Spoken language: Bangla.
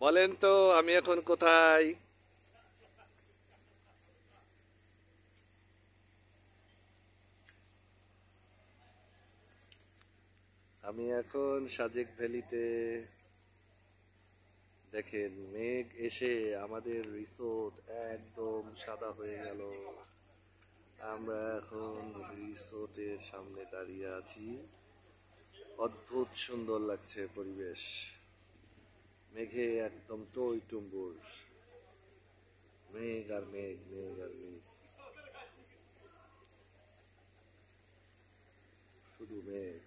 বলেন তো আমি এখন কোথায়? আমি এখন সাজেক ভ্যালিতে। দেখেন মেঘ এসে আমাদের রিসোর্ট একদম সাদা হয়ে গেল। আমরা এখন রিসোর্টের সামনে দাঁড়িয়ে আছি। অদ্ভুত সুন্দর লাগছে পরিবেশ, মেঘে একদম টই টুম্বুর। মেঘ আর মেঘ, মেঘ আর মেঘ, শুধু মেঘ।